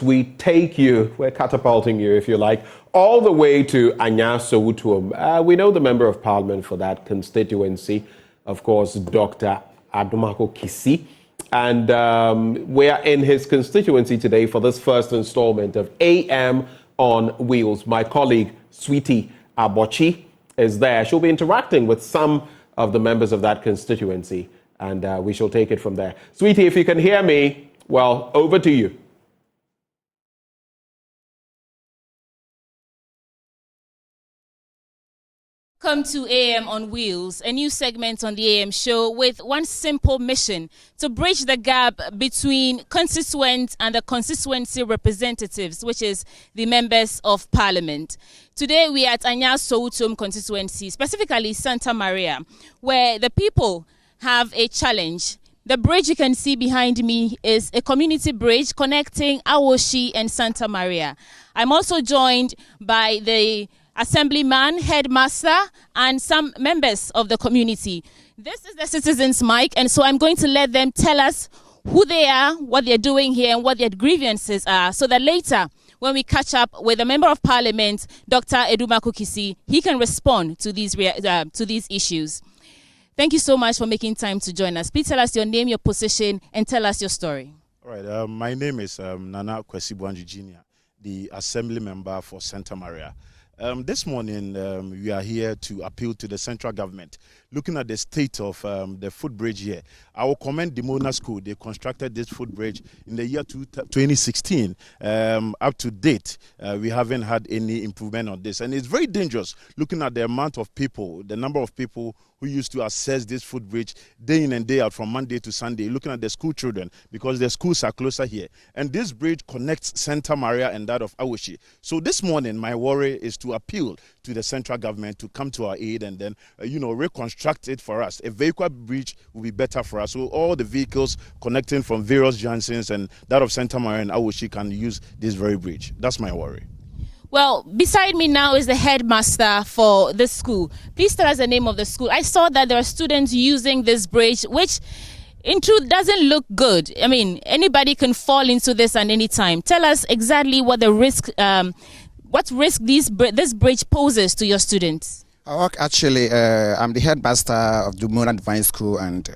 We take you, we're catapulting you, if you like, all the way to Anyaa Sowutuom. We know the Member of Parliament for that constituency, of course, Dr. Adumako Kisi. And we are in his constituency today for this first installment of AM on Wheels. My colleague, Sweetie Abochi, is there. She'll be interacting with some of the members of that constituency, and we shall take it from there. Sweetie, if you can hear me, well, over to you. Welcome to AM on Wheels, a new segment on the AM show with one simple mission: to bridge the gap between constituents and the constituency representatives, which is the members of parliament. Today we are at Anyaa Sowutuom constituency, specifically Santa Maria, where the people have a challenge. The bridge you can see behind me is a community bridge connecting Awoshi and Santa Maria. I'm also joined by the Assemblyman, headmaster, and some members of the community. This is the citizens' mic, and so I'm going to let them tell us who they are, what they're doing here, and what their grievances are, so that later, when we catch up with the Member of Parliament, Dr. Adumako Kisi, he can respond to these issues. Thank you so much for making time to join us. Please tell us your name, your position, and tell us your story. All right. My name is Nana Kwesi Jr., the Assembly Member for Santa Maria. This morning, we are here to appeal to the central government. Looking at the state of the footbridge here, I will commend the Mona School. They constructed this footbridge in the year 2016. Up to date, we haven't had any improvement on this. And it's very dangerous looking at the amount of people, the number of people who used to access this footbridge day in and day out from Monday to Sunday, looking at the school children, because the schools are closer here. And this bridge connects Santa Maria and that of Awoshi. So this morning, my worry is to appeal to the central government to come to our aid and then, reconstruct it for us. A vehicle bridge will be better for us. So all the vehicles connecting from various junctions and that of Santa Maria and Awoshi can use this very bridge. That's my worry. Well, beside me now is the headmaster for the school. Please tell us the name of the school. I saw that there are students using this bridge, which in truth doesn't look good. I mean, anybody can fall into this at any time. Tell us exactly what the risk, what risk this bridge poses to your students. Actually, I'm the headmaster of the Mona Divine School, and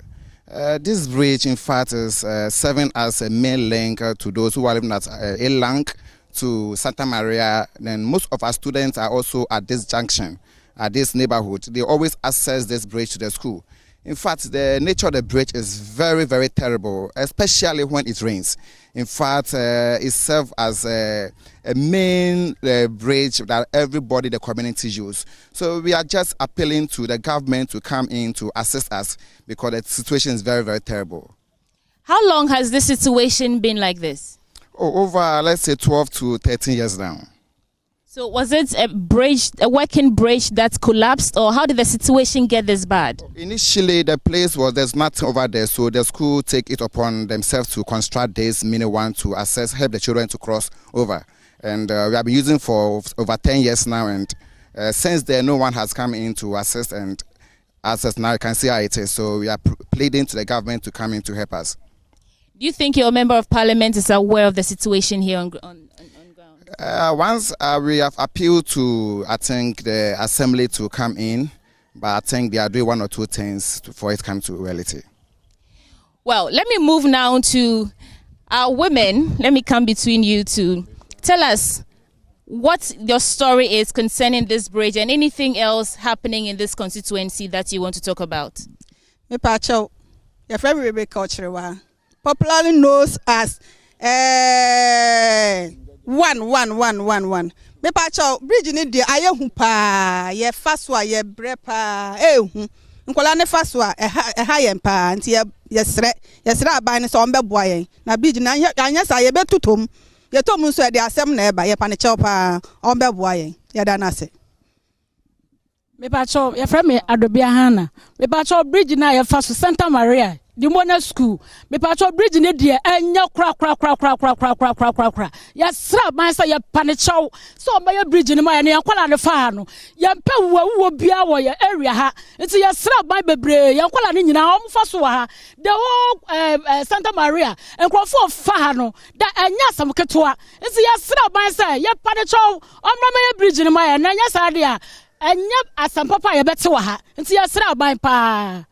this bridge, in fact, is serving as a main link to those who are living at Elang to Santa Maria. Then most of our students are also at this junction, at this neighborhood. They always access this bridge to the school. In fact, the nature of the bridge is very, very terrible, especially when it rains. In fact, it serves as a main bridge that everybody, the community, use. So we are just appealing to the government to come in to assist us, because the situation is very, very terrible. How long has this situation been like this? Over, let's say, 12 to 13 years now. So was it a working bridge that collapsed, or how did the situation get this bad? Initially, the place there's nothing over there, so the school take it upon themselves to construct this mini one to help the children to cross over. And we have been using for over 10 years now, and since then, no one has come in to assist and access. Now you can see how it is. So we are pleading to the government to come in to help us. Do you think your Member of Parliament is aware of the situation here on ground? Once we have appealed to, I think, the Assembly to come in, but I think they are doing one or two things before it comes to reality. Well, let me move now to our women. Let me come between you two. Tell us what your story is concerning this bridge and anything else happening in this constituency that you want to talk about. Popularly known as 1. Me pacho bridge ni de aye hu pa ye faswa ye bre pa hu nkola ne faswa ha ye pa nti ye sre aban ne so on beboa yen na bridge na anya sa ye betutom ye tom so de asem na eba ye pa ne chew pa on beboa yen ye da na se me pacho ye fra me Adobia Hana me pacho bridge na ye faswa Santa Maria the Mona school. Me patrol bridge in India and your crack. Ya slap my say ya panichow. So by your bridge in my and Yankwala the Fano. Yampa wo bia wo ya area ha. It's ya slap my baby. Yankwala ni na faswa. The whole Santa Maria and Crawford Fano. That Anyaa some Ketua. It's ya slap my say ya panichow. My bridge in my and Anyaa Sadia. And yep, as some papa ya better ha. It's ya slap my pa.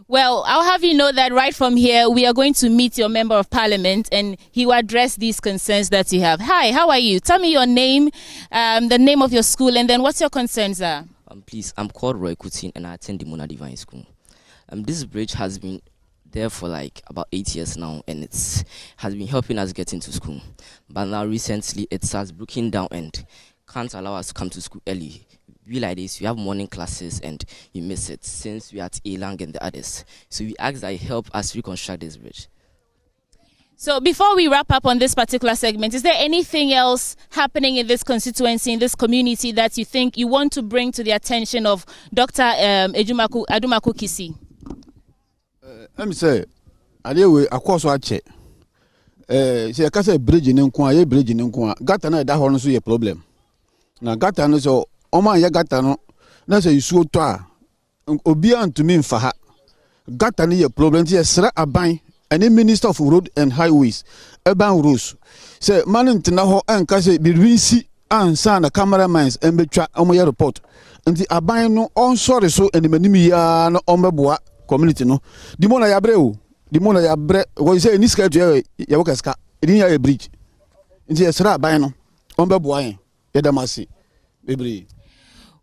Well, I'll have you know that right from here, we are going to meet your member of parliament and he will address these concerns that you have. Hi, how are you? Tell me your name, the name of your school, and then what's your concerns are. Please, I'm called Roy Kutin and I attend the Mona Divine School. This bridge has been there for like about 8 years now and has been helping us get into school. But now recently it starts breaking down and can't allow us to come to school early. We like this, we have morning classes and you miss it since we are at Elang and the others. So we ask that you help us reconstruct this bridge. So before we wrap up on this particular segment, is there anything else happening in this constituency, in this community that you think you want to bring to the attention of Dr. Adumaku Kisi? Let me say, I course I check. See, I can say bridge in Nkwa, bridge in Nkwa. Gata na that one so a problem. Now gata no so Oma ya gata no na say isuo to a obia ntumi mfa ha gata no ye problem ti sra aban any minister of road and highways urban roads say man ntina ho enka say birwinsi ansa na cameramans embetwa omoye report nti aban no on sorry so animanim ya no ombeboa community no di mo na ya bre o di mo na ya bre wo say ni ska to ya wo kaska edin ya bridge nti sra aban no ombeboa yen ya damasi bebre.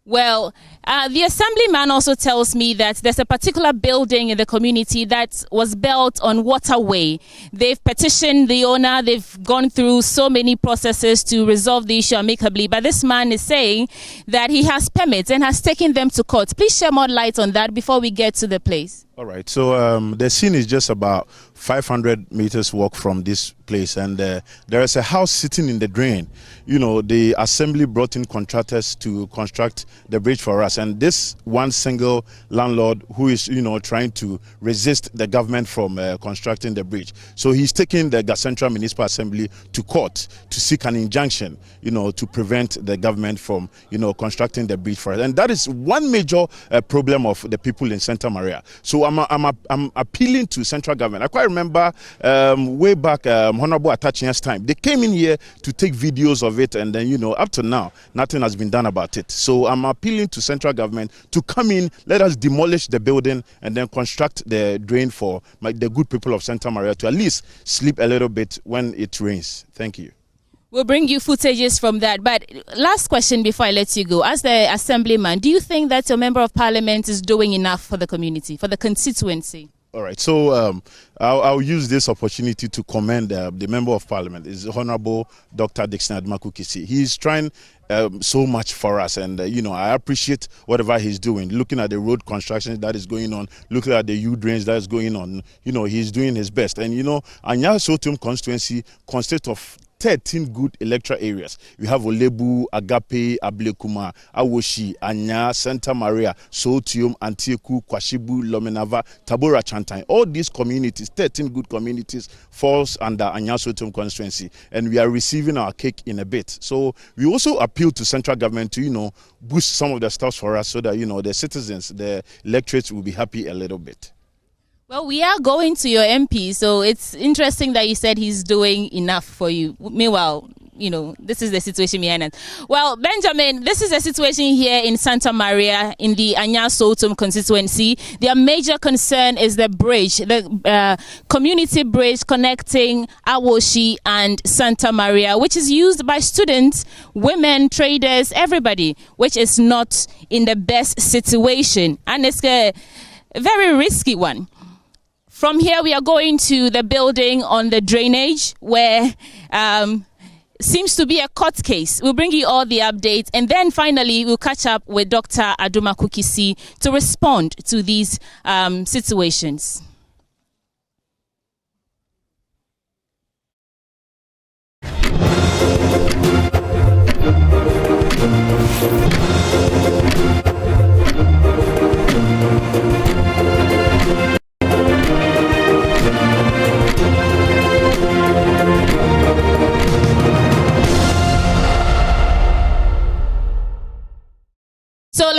Well, the Assemblyman also tells me that there's a particular building in the community that was built on Waterway. They've petitioned the owner. They've gone through so many processes to resolve the issue amicably. But this man is saying that he has permits and has taken them to court. Please share more light on that before we get to the place. All right. So the scene is just about 500 meters walk from this place, and there is a house sitting in the drain. You know, the assembly brought in contractors to construct the bridge for us, and this one single landlord who is, you know, trying to resist the government from constructing the bridge. So he's taking the Central Municipal Assembly to court to seek an injunction, you know, to prevent the government from, you know, constructing the bridge for us. And that is one major problem of the people in Santa Maria. So I'm appealing to central government. I quite remember way back Honorable Atachia's time. They came in here to take videos of it, and then, you know, up to now, nothing has been done about it. So I'm appealing to central government to come in, let us demolish the building, and then construct the drain for the good people of Santa Maria to at least sleep a little bit when it rains. Thank you. We'll bring you footages from that. But last question before I let you go. As the Assemblyman, do you think that your member of parliament is doing enough for the community, for the constituency? All right. So I'll use this opportunity to commend the member of parliament, is Honorable Dr. Adumaku Kisi. He's trying so much for us, and you know, I appreciate whatever he's doing. Looking at the road construction that is going on, looking at the U-drains that is going on, you know, he's doing his best. And you know, Anyaa Sowutuom constituency consists of 13 good electoral areas. We have Olebu, Agape, Ablekuma, Awoshi, Anyaa, Santa Maria, Sowutuom, Antieku, Kwashibu, Lomenava, Tabora, Chantain. All these communities, 13 good communities, falls under Anyaa Sowutuom constituency, and we are receiving our cake in a bit. So we also appeal to central government to, you know, boost some of the stuff for us so that, you know, the citizens, the electorates will be happy a little bit. Well, we are going to your MP, so it's interesting that you said he's doing enough for you. Meanwhile, you know, this is the situation behind it. Well, Benjamin, this is the situation here in Santa Maria in the Anyaa Sowutuom constituency. Their major concern is the bridge, the community bridge connecting Awoshi and Santa Maria, which is used by students, women, traders, everybody, which is not in the best situation. And it's a very risky one. From here, we are going to the building on the drainage where seems to be a court case. We'll bring you all the updates. And then finally, we'll catch up with Dr. Adumaku Kisi to respond to these situations.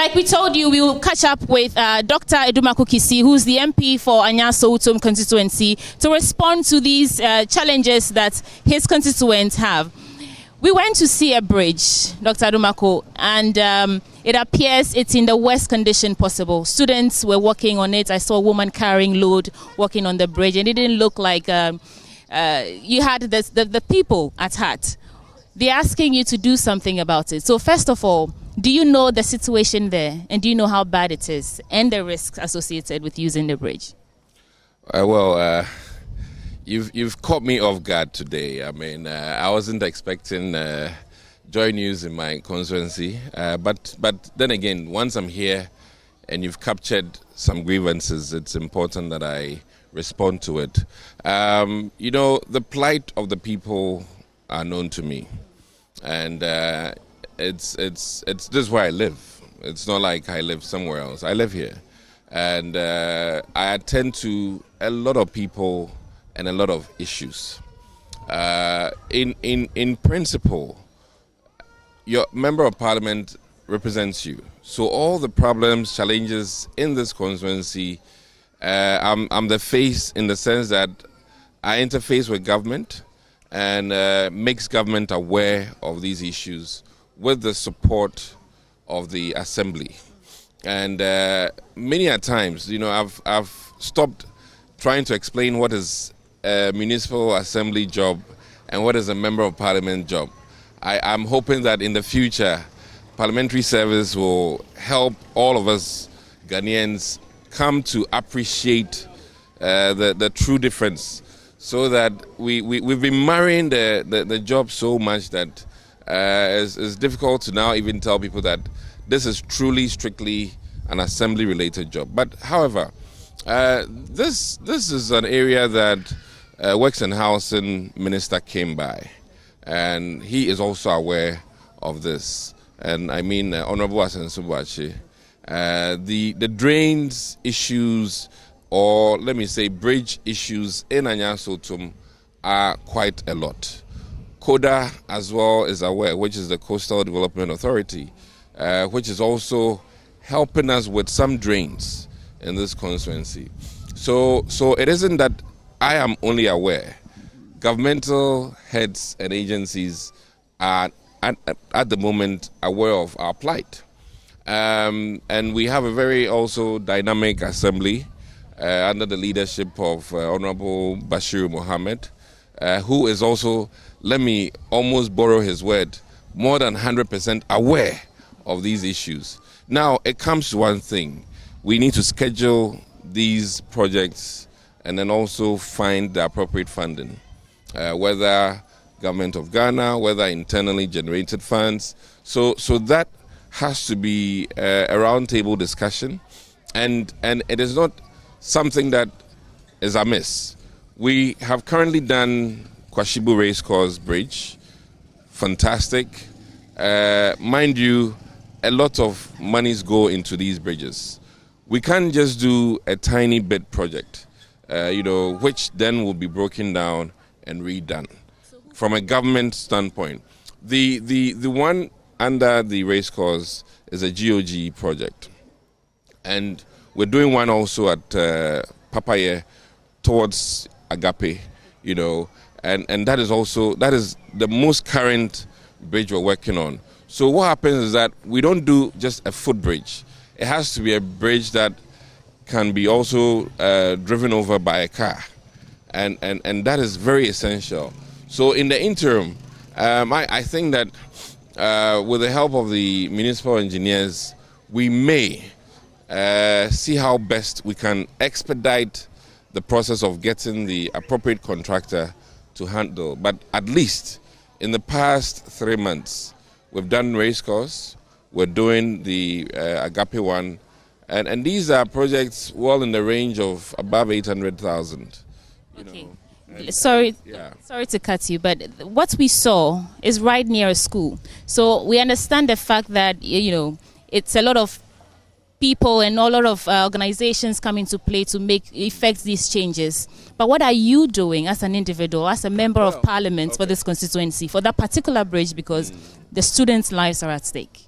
like we told you, we will catch up with Dr. Adumaku Kissi, who's the MP for Anyaa Sowutuom constituency, to respond to these challenges that his constituents have. We went to see a bridge, Dr. Adumaku, and it appears it's in the worst condition possible. Students were working on it. I saw a woman carrying load walking on the bridge, and it didn't look like you had the people at heart. They're asking you to do something about it. So first of all, do you know the situation there, and do you know how bad it is and the risks associated with using the bridge? You've caught me off guard today. I mean, I wasn't expecting joy news in my constituency, but then again, once I'm here and you've captured some grievances, it's important that I respond to it. The plight of the people are known to me, and it's this is where I live. It's not like I live somewhere else. I live here, and I attend to a lot of people and a lot of issues. In principle, your member of parliament represents you. So all the problems, challenges in this constituency, I'm the face in the sense that I interface with government and makes government aware of these issues with the support of the assembly. And many a times, I've stopped trying to explain what is a municipal assembly job and what is a member of parliament job. I'm hoping that in the future, parliamentary service will help all of us Ghanaians come to appreciate the true difference, so that we've been marrying the job so much that it's difficult to now even tell people that this is truly, strictly an assembly-related job. But however, this is an area that Works and Housing Minister came by, and he is also aware of this. And I mean, Honorable Asensubachi, the drains issues, or let me say bridge issues in Anyaa Sowutuom are quite a lot. CODA as well is aware, which is the Coastal Development Authority, which is also helping us with some drains in this constituency. So it isn't that I am only aware. Governmental heads and agencies are at the moment aware of our plight. And we have a very also dynamic assembly under the leadership of Honorable Bashir Mohammed, who is also, let me almost borrow his word, more than 100% aware of these issues. Now, it comes to one thing. We need to schedule these projects and then also find the appropriate funding, whether government of Ghana, whether internally generated funds. So that has to be a roundtable discussion, and it is not something that is amiss. We have currently done Kwashibu Racecourse Bridge, fantastic. Mind you, a lot of monies go into these bridges. We can't just do a tiny bit project, which then will be broken down and redone. From a government standpoint, the one under the racecourse is a GOG project, and we're doing one also at Papaye towards Agape, and that is the most current bridge we're working on. So what happens is that we don't do just a footbridge. It has to be a bridge that can be also driven over by a car, and that is very essential. So in the interim, I think that with the help of the municipal engineers, we may see how best we can expedite the process of getting the appropriate contractor to handle. But at least in the past 3 months, we've done racecourse, we're doing the Agape one, and these are projects well in the range of above 800,000. Okay. Sorry to cut you, but what we saw is right near a school. So we understand the fact that, it's a lot of people and a lot of organizations come into play to effect these changes. But what are you doing as an individual, as a member of parliament for this constituency, for that particular bridge, because the students' lives are at stake?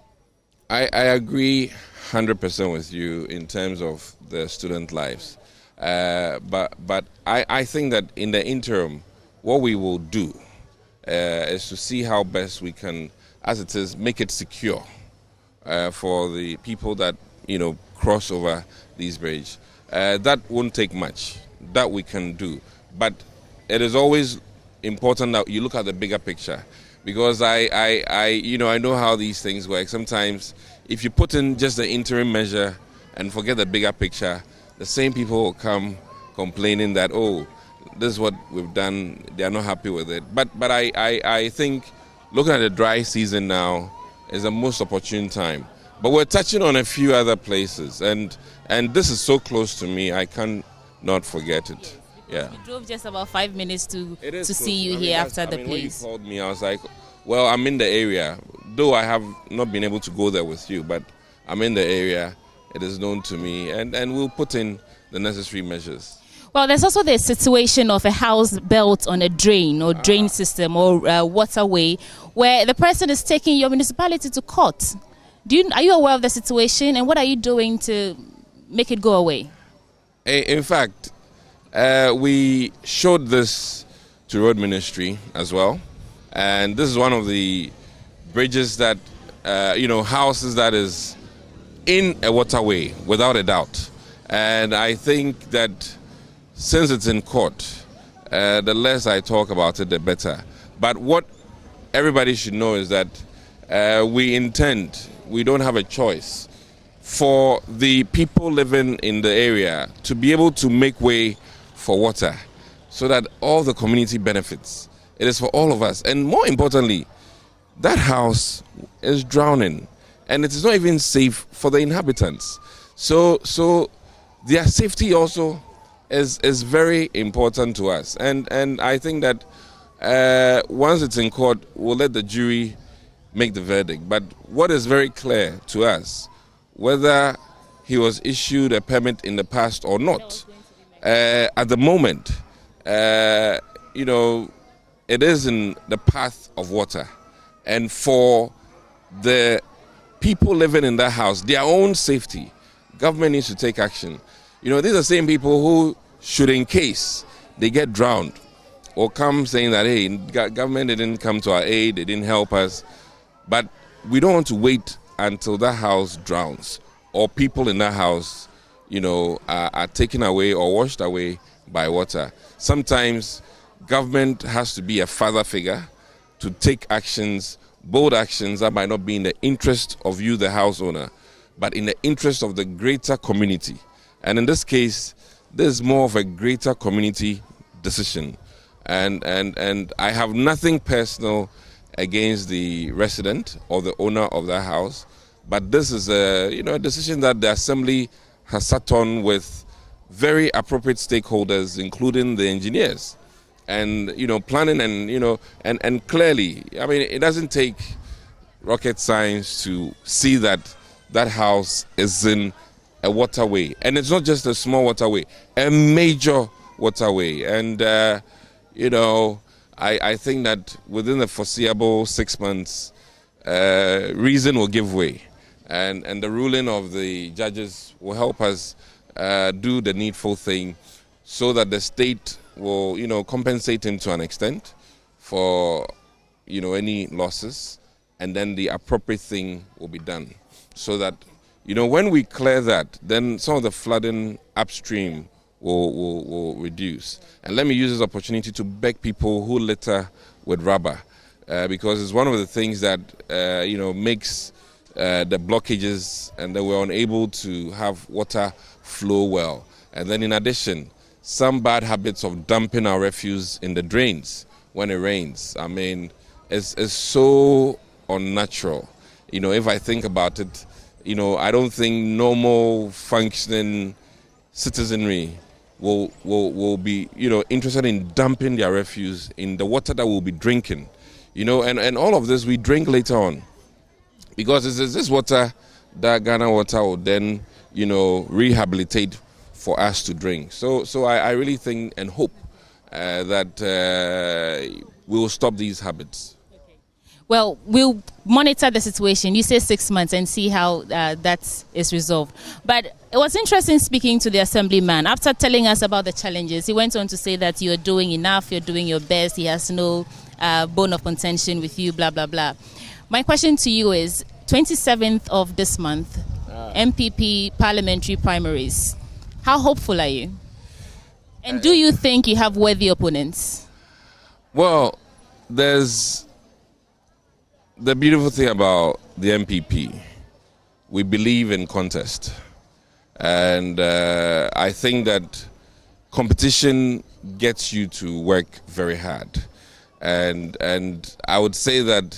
I agree 100% with you in terms of the student lives. But I think that in the interim, what we will do is to see how best we can, as it is, make it secure for the people that, cross over these bridges. That won't take much. That we can do. But it is always important that you look at the bigger picture, because I know how these things work. Sometimes if you put in just the interim measure and forget the bigger picture, the same people will come complaining that, oh, this is what we've done. They are not happy with it. But I think looking at the dry season now is the most opportune time. But we're touching on a few other places, and this is so close to me, I can't not forget it. Yeah. We drove just about 5 minutes to see you here after the place. When you called me, I was like, well, I'm in the area. Though I have not been able to go there with you, but I'm in the area. It is known to me, and we'll put in the necessary measures. Well, there's also the situation of a house built on a drain or drain system or waterway, where the person is taking your municipality to court. Are you aware of the situation, and what are you doing to make it go away? In fact, we showed this to Road Ministry as well, and this is one of the bridges that, houses that is in a waterway, without a doubt. And I think that since it's in court, the less I talk about it, the better. But what everybody should know is that we don't have a choice for the people living in the area to be able to make way for water so that all the community benefits. It is for all of us. And more importantly, that house is drowning, and it is not even safe for the inhabitants. So their safety also is very important to us. And I think that once it's in court, we'll let the jury make the verdict. But what is very clear to us, whether he was issued a permit in the past or not, at the moment, it is in the path of water. And for the people living in that house, their own safety, government needs to take action. These are the same people who should, in case they get drowned or come saying that, hey, government didn't come to our aid, they didn't help us. But we don't want to wait until that house drowns or people in that house, are taken away or washed away by water. Sometimes government has to be a father figure to take actions, bold actions that might not be in the interest of you, the house owner, but in the interest of the greater community. And in this case, this is more of a greater community decision. And I have nothing personal against the resident or the owner of that house, but this is a decision that the Assembly has sat on with very appropriate stakeholders, including the engineers, and planning, and clearly, it doesn't take rocket science to see that house is in a waterway, and it's not just a small waterway, a major waterway. And I think that within the foreseeable 6 months, reason will give way, and the ruling of the judges will help us do the needful thing, so that the state will compensate him to an extent for any losses, and then the appropriate thing will be done, so that when we clear that, then some of the flooding upstream will reduce. And let me use this opportunity to beg people who litter with rubber, because it's one of the things that makes the blockages, and that we're unable to have water flow well. And then in addition, some bad habits of dumping our refuse in the drains when it rains. It's so unnatural. If I think about it, I don't think normal functioning citizenry will be interested in dumping their refuse in the water that we'll be drinking. And all of this we drink later on, because it's this water that Ghana Water will then rehabilitate for us to drink. So I really think and hope that we will stop these habits. Well, we'll monitor the situation. You say 6 months and see how that is resolved. But it was interesting speaking to the Assemblyman. After telling us about the challenges, he went on to say that you're doing enough, you're doing your best, he has no bone of contention with you, blah, blah, blah. My question to you is, 27th of this month, MPP parliamentary primaries. How hopeful are you? And do you think you have worthy opponents? Well, there's the beautiful thing about the MPP. We believe in contest. And I think that competition gets you to work very hard. And I would say that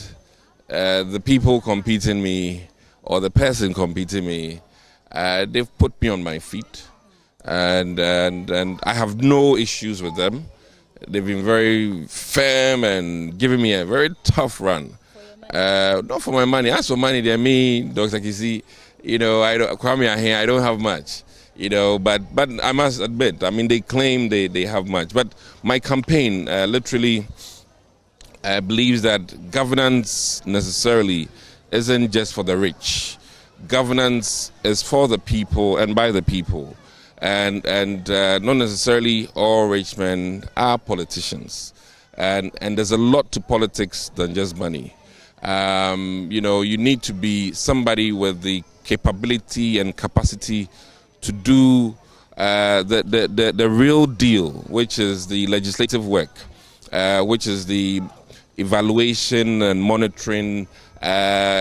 the people competing me, or the person competing me, they've put me on my feet. And I have no issues with them. They've been very firm and giving me a very tough run. Not for my money. As for money, they're me, Dr. Kisi. I don't have much. But I must admit, I mean, they claim they have much. But my campaign literally believes that governance necessarily isn't just for the rich. Governance is for the people and by the people. And not necessarily all rich men are politicians. And there's a lot to politics than just money. You need to be somebody with the capability and capacity to do the real deal, which is the legislative work, which is the evaluation and monitoring,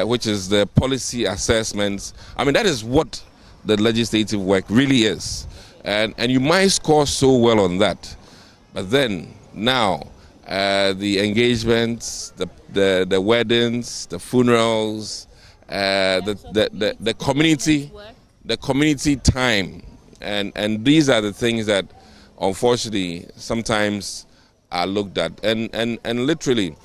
which is the policy assessments. I mean, that is what the legislative work really is. And you might score so well on that. But then, now, the engagements, the weddings, the funerals, the community time, and these are the things that unfortunately sometimes are looked at, and literally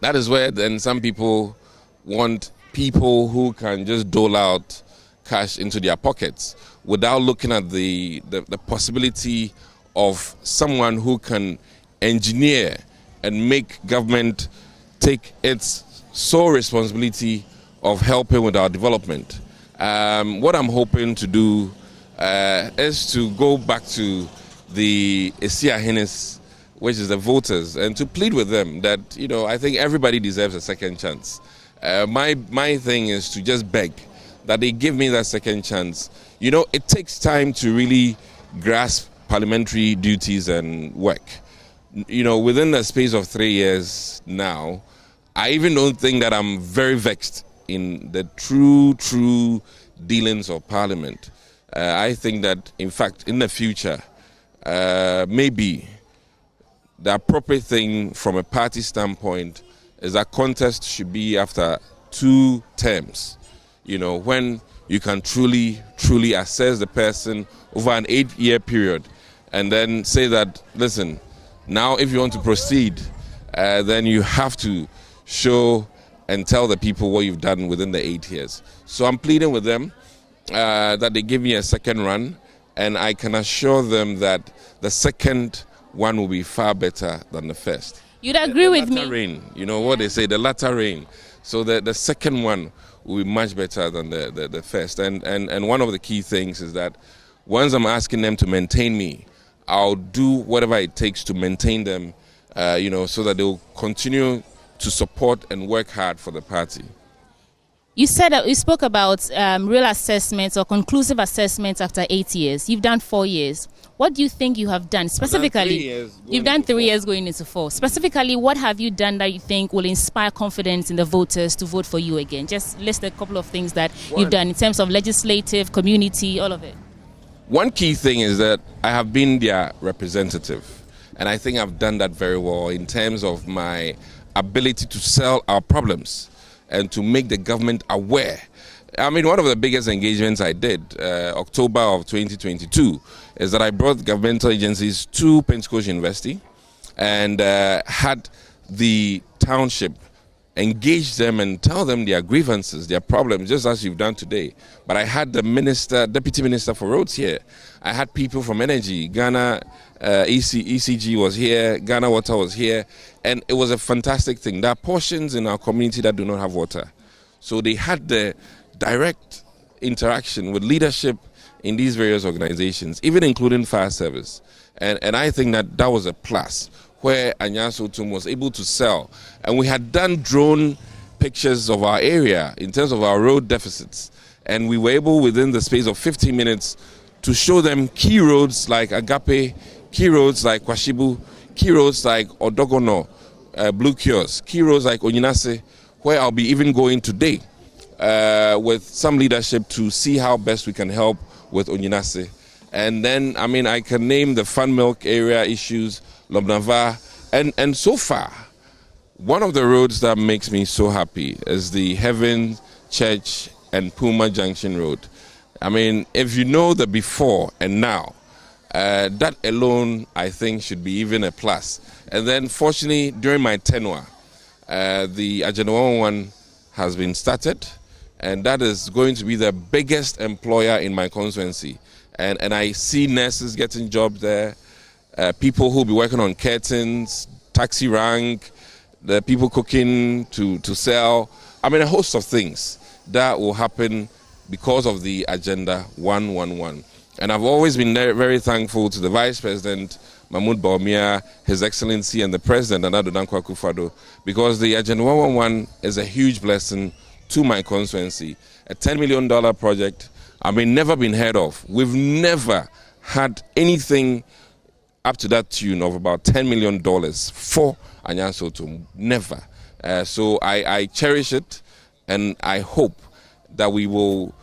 that is where then some people want people who can just dole out cash into their pockets without looking at the possibility of someone who can engineer and make government take its sole responsibility of helping with our development. What I'm hoping to do is to go back to the Esiahenes, which is the voters, and to plead with them that, I think everybody deserves a second chance. My thing is to just beg that they give me that second chance. It takes time to really grasp parliamentary duties and work. Within the space of 3 years now, I even don't think that I'm very vexed in the true dealings of Parliament. I think that, in fact, in the future, maybe the appropriate thing from a party standpoint is that contest should be after 2 terms. When you can truly assess the person over an 8-year period and then say that, listen, now if you want to proceed, then you have to show and tell the people what you've done within the 8 years. So I'm pleading with them that they give me a second run, and I can assure them that the second one will be far better than the first. You'd agree with me? Rain, what they say, the latter rain. So the second one will be much better than the first. And one of the key things is that once I'm asking them to maintain me, I'll do whatever it takes to maintain them, so that they'll continue to support and work hard for the party. You said you spoke about real assessments or conclusive assessments after 8 years. You've done 4 years. What do you think you have done specifically? You've done 3 years going into 4. Specifically, what have you done that you think will inspire confidence in the voters to vote for you again? Just list a couple of things that you've done in terms of legislative, community, all of it. One key thing is that I have been their representative, and I think I've done that very well in terms of my ability to sell our problems and to make the government aware. I mean, one of the biggest engagements I did, October of 2022, is that I brought governmental agencies to Pentecost University and had the township engage them and tell them their grievances, their problems, just as you've done today. But I had the deputy minister for roads here. I had people from energy. Ghana ECG was here. Ghana Water was here. And it was a fantastic thing. There are portions in our community that do not have water. So they had the direct interaction with leadership in these various organizations, even including fire service. And I think that was a plus, where Anyaa Sowutuom was able to sell. And we had done drone pictures of our area in terms of our road deficits. And we were able, within the space of 15 minutes, to show them key roads like Agape, key roads like Kwashibu, key roads like Odogono, Blue Kiosk, key roads like Onyinase, where I'll be even going today with some leadership to see how best we can help with Onyinase. And then, I can name the Fan Milk area issues, Lobnava, and so far, one of the roads that makes me so happy is the Heaven Church and Puma Junction Road. If you know the before and now, that alone, I think, should be even a plus. And then, fortunately, during my tenure, the Agenda one has been started, and that is going to be the biggest employer in my constituency. And I see nurses getting jobs there, people who will be working on curtains, taxi rank, the people cooking to sell. A host of things that will happen because of the Agenda 111. And I've always been very thankful to the Vice President, Mahmoud Bawumia, His Excellency, and the President, Nana Dankwa Akufo-Addo, because the Agenda 111 is a huge blessing to my constituency. A $10 million project, never been heard of. We've never had anything up to that tune of about $10 million for Anyaa Sowutuom. Never. So I cherish it, and I hope that we will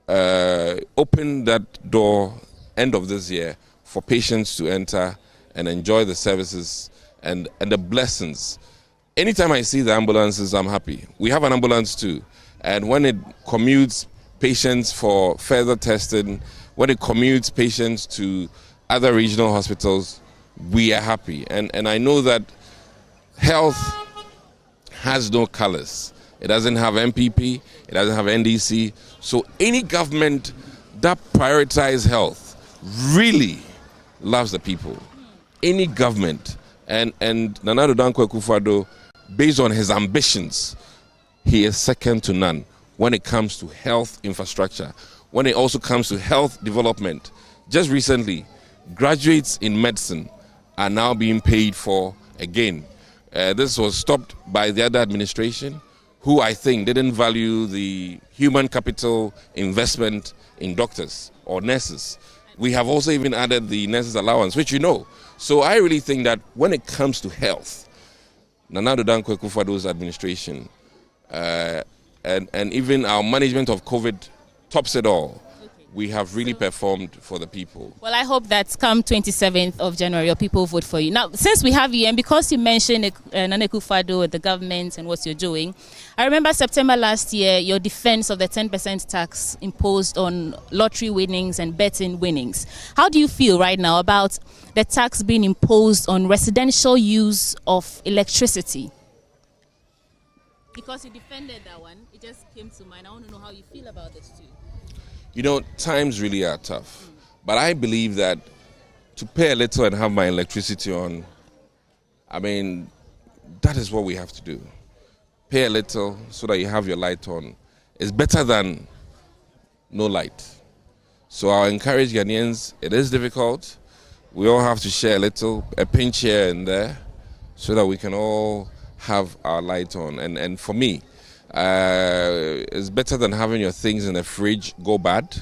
open that door end of this year for patients to enter and enjoy the services and the blessings. Anytime I see the ambulances, I'm happy. We have an ambulance too. And when it commutes patients for further testing, when it commutes patients to other regional hospitals, we are happy. And I know that health has no colors. It doesn't have MPP, it doesn't have NDC. So any government that prioritizes health really loves the people. Any government. And Nana Dankwa Akufo-Addo, based on his ambitions, he is second to none when it comes to health infrastructure, when it also comes to health development. Just recently, graduates in medicine are now being paid for again. This was stopped by the other administration, who I think didn't value the human capital investment in doctors or nurses. We have also even added the nurses allowance, which you know. So I really think that when it comes to health, Nana Dankwa Akufo-Addo's administration and even our management of COVID tops it all. We have really performed for the people. Well, I hope that come 27th of January, your people vote for you. Now, since we have you, and because you mentioned Nana Akufo-Addo, the government and what you're doing, I remember September last year, your defense of the 10% tax imposed on lottery winnings and betting winnings. How do you feel right now about the tax being imposed on residential use of electricity? Because you defended that one, it just came to mind. I want to know how you feel about this too. You know, times really are tough. But I believe that to pay a little and have my electricity on, that is what we have to do. Pay a little so that you have your light on. It's better than no light. So I'll encourage Ghanaians, it is difficult. We all have to share a little, a pinch here and there, so that we can all have our light on. And for me, it's better than having your things in the fridge go bad.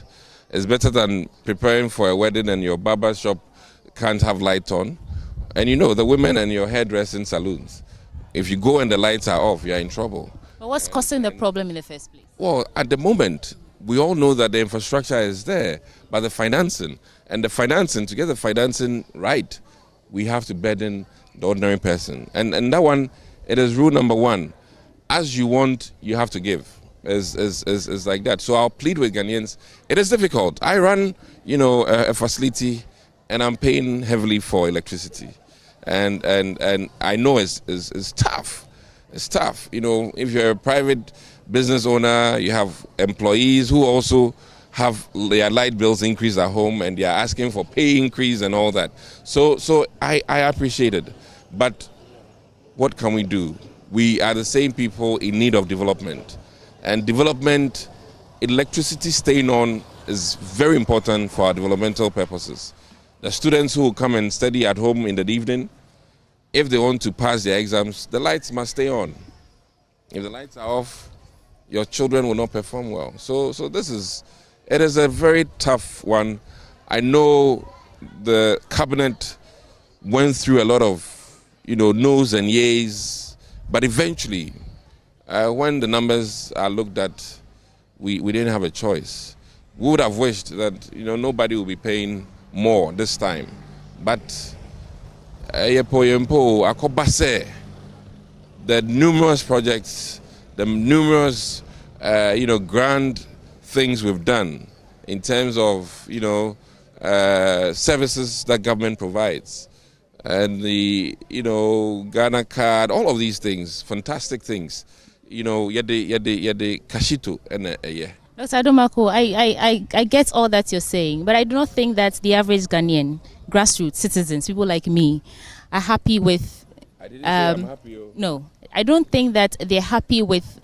It's better than preparing for a wedding and your barber shop can't have light on. And you know, the women and your hairdressing salons, if you go and the lights are off, you're in trouble. But what's causing the problem in the first place? Well, at the moment, we all know that the infrastructure is there, but the financing, and the financing, to get the financing right, we have to burden the ordinary person. And that one, it is rule number one. As you want, you have to give. Is like that. So I'll plead with Ghanaians. It is difficult. I run, a facility, and I'm paying heavily for electricity, and I know it's tough. It's tough. You know, if you're a private business owner, you have employees who also have their light bills increased at home and they are asking for pay increase and all that. So I appreciate it. But what can we do? We are the same people in need of development. And development, electricity staying on is very important for our developmental purposes. The students who come and study at home in the evening, if they want to pass their exams, the lights must stay on. If the lights are off, your children will not perform well. So it is a very tough one. I know the cabinet went through a lot of, no's and yeas, but eventually, when the numbers are looked at, we didn't have a choice. We would have wished that, nobody will be paying more this time. But the numerous projects, the numerous, grand things we've done in terms of, services that government provides. And the, Ghana card, all of these things, fantastic things. Yede kashito and yeah. Dr. Adomako, I get all that you're saying, but I do not think that the average Ghanaian, grassroots citizens, people like me, are happy with. I didn't say I'm happy. No, I don't think that they're happy with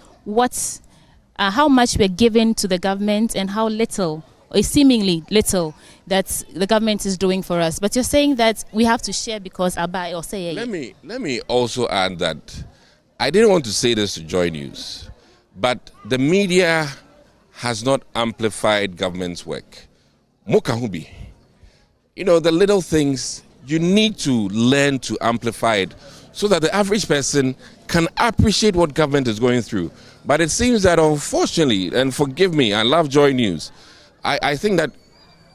how much we're giving to the government and how little, or seemingly little, that the government is doing for us. But you're saying that we have to share because Abai or say. Let me also add that I didn't want to say this to Joy News, but the media has not amplified government's work. Mokahubi. The little things, you need to learn to amplify it so that the average person can appreciate what government is going through. But it seems that unfortunately, and forgive me, I love Joy News, I think that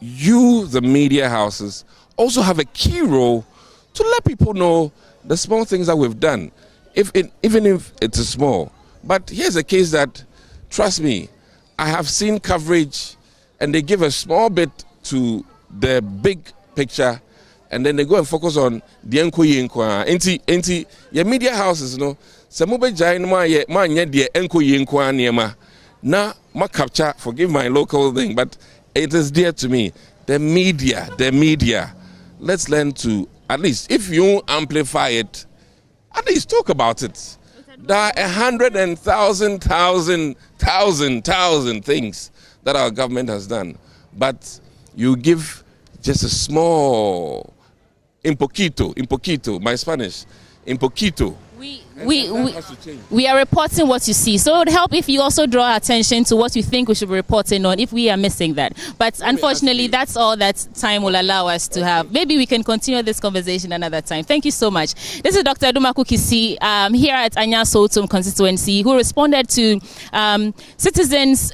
you, the media houses, also have a key role to let people know the small things that we've done, even if it's small. But here's a case that, trust me, I have seen coverage and they give a small bit to the big picture and then they go and focus on the enko. Your media houses, ma capture, forgive my local thing, but it is dear to me. The media. Let's learn to, at least, if you amplify it, at least talk about it. There are 100,000 things that our government has done. But you give just a small, un poquito, my Spanish, un poquito. We are reporting what you see. So it would help if you also draw attention to what you think we should be reporting on if we are missing that. But unfortunately, that's all that time will allow us to have. Maybe we can continue this conversation another time. Thank you so much. This is Dr. Adomako Kissi here at Anyaa Sowutuom constituency who responded to citizens'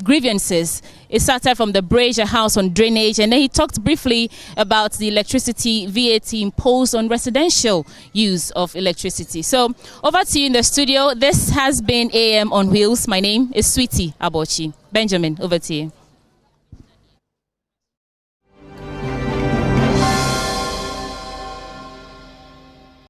grievances. It started from the Brazier House on drainage, and then he talked briefly about the electricity VAT imposed on residential use of electricity. So over to you in the studio. This has been AM on Wheels. My name is Sweetie Abochi. Benjamin, over to you.